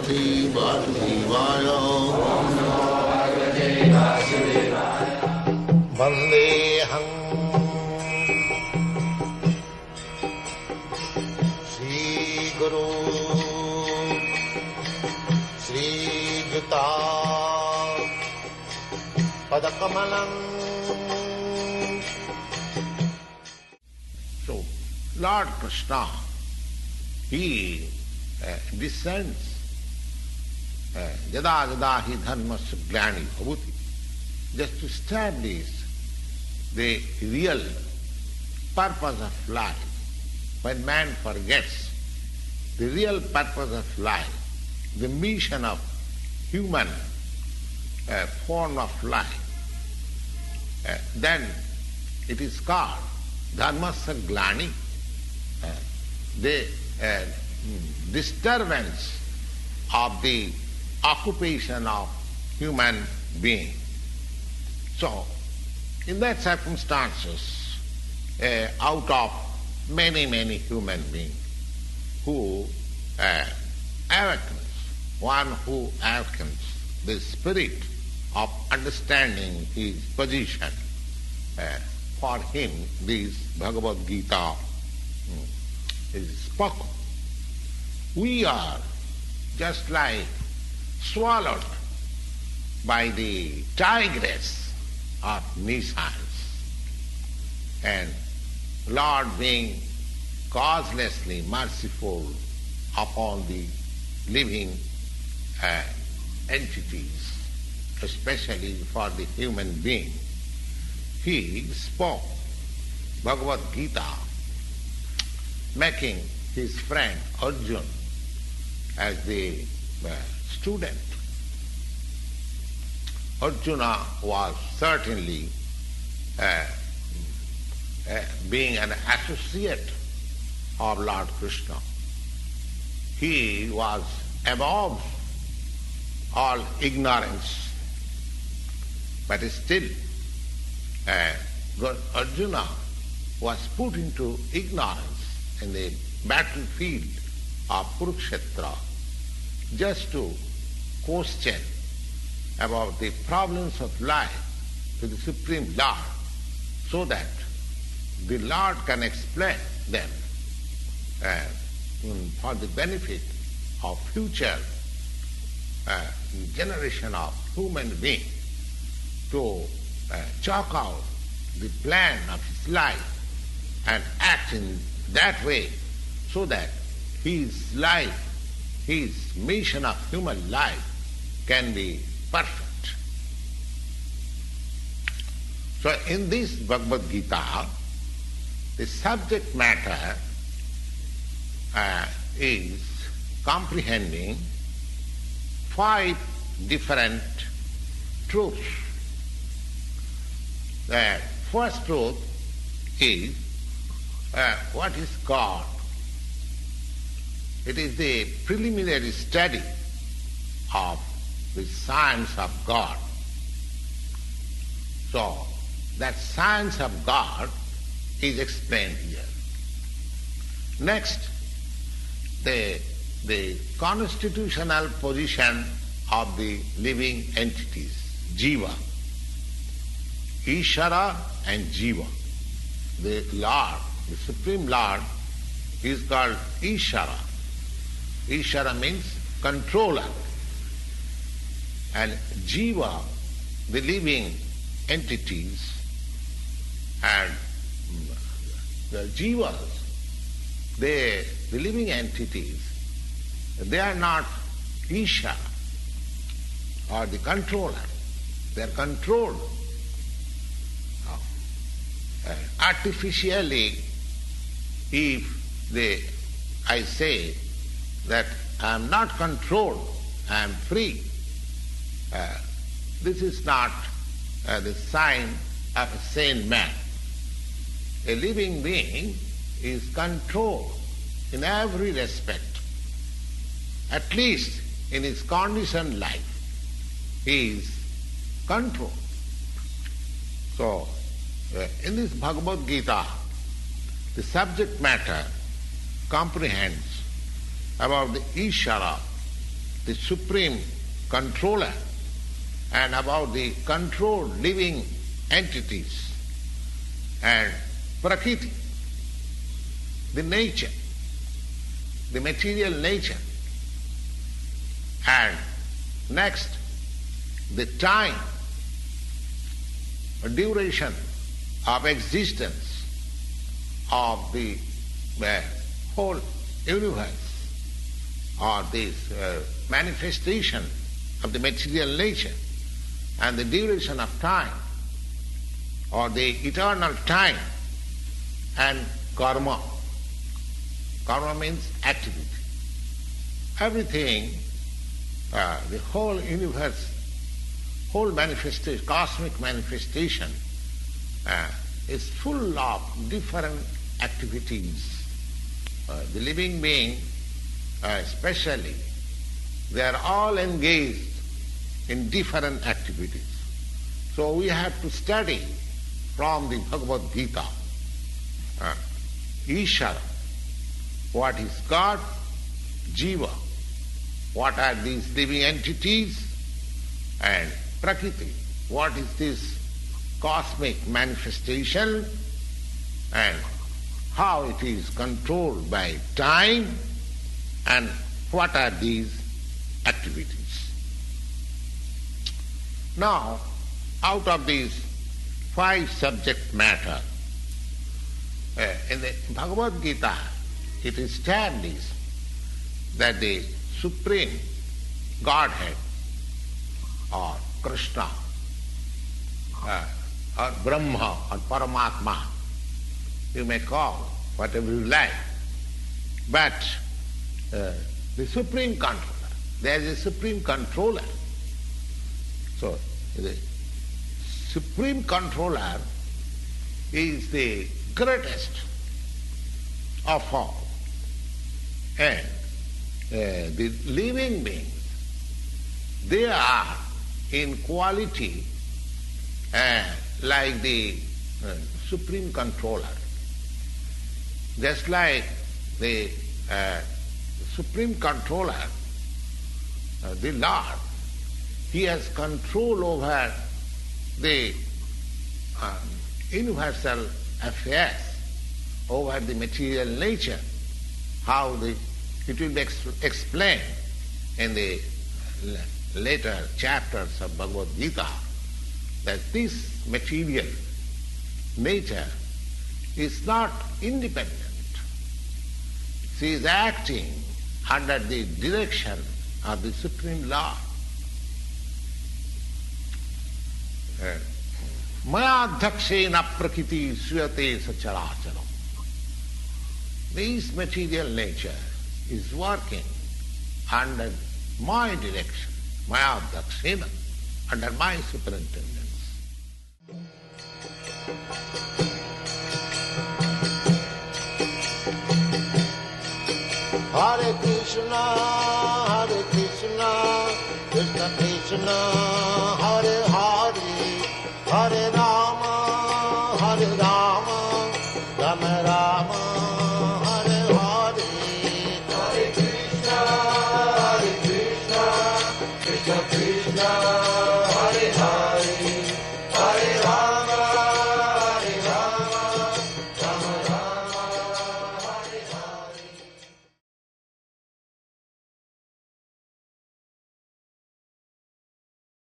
Bhagavate Vasudevaya. Vandeham Sri Guru Sri Juta Padakamalam. So, Lord Krishna, he descends yada yada hi dharmasya glani bhavuti, just to establish the real purpose of life. When man forgets the real purpose of life, the mission of human form of life, then it is called dharmasya glani, the disturbance of the occupation of human being. So, in that circumstances, out of many human beings who awakens, one who awakens the spirit of understanding his position, for him this Bhagavad-gita is spoken. We are just like swallowed by the tigress of nescience, and Lord being causelessly merciful upon the living entities, especially for the human being, he spoke Bhagavad-gita, making his friend Arjuna as the student. Arjuna was certainly being an associate of Lord Krishna. He was above all ignorance, but still Arjuna was put into ignorance in the battlefield of Kurukshetra just to question about the problems of life to the Supreme Lord, so that the Lord can explain them for the benefit of future generation of human beings, to chalk out the plan of his life and act in that way, so that his life, his mission of human life can be perfect. So in this Bhagavad-gita, the subject matter is comprehending 5 different truths. The first truth is what is God. It is the preliminary study of the science of God. So, that science of God is explained here. Next, the constitutional position of the living entities, Jiva. Ishara and Jiva. The Lord, the Supreme Lord, is called Ishara. Ishara means controller. And Jiva, the living entities, and the Jivas, the living entities, they are not Ishara or the controller. They are controlled artificially. If I say that I am not controlled, I am free, this is not the sign of a sane man. A living being is controlled in every respect. At least in his conditioned life, he is controlled. So, in this Bhagavad-gita, the subject matter comprehends about the Ishara the supreme controller and about the controlled living entities and Prakriti, the nature, the material nature, and next the time, duration of existence of the whole universe, or this manifestation of the material nature, and the duration of time, or the eternal time, and karma. Karma means activity. Everything, the whole universe, whole manifestation, cosmic manifestation, is full of different activities. The living being, especially, they are all engaged in different activities. So we have to study from the Bhagavad-gita, Ishara, what is God, Jiva, what are these living entities, and Prakriti, what is this cosmic manifestation, and how it is controlled by time, and what are these activities. Now, out of these 5 subject matter, in the Bhagavad-gita, it is established that the Supreme Godhead, or Krishna, or Brahma, or Paramatma, you may call whatever you like, but the Supreme Controller, there is a Supreme Controller. So, the Supreme Controller is the greatest of all. And the living beings, they are in quality like the Supreme Controller. Just like the Supreme Controller, the Lord, He has control over the universal affairs, over the material nature, how it will be explained in the later chapters of Bhagavad-gita, that this material nature is not independent. She is acting under the direction of the Supreme Lord. Maya dhakshena prakriti suyate sacharacharam. This material nature is working under my direction, Maya dhakshena, under my superintendence. Hare Krishna, Krishna Krishna, Hare Hare, Hare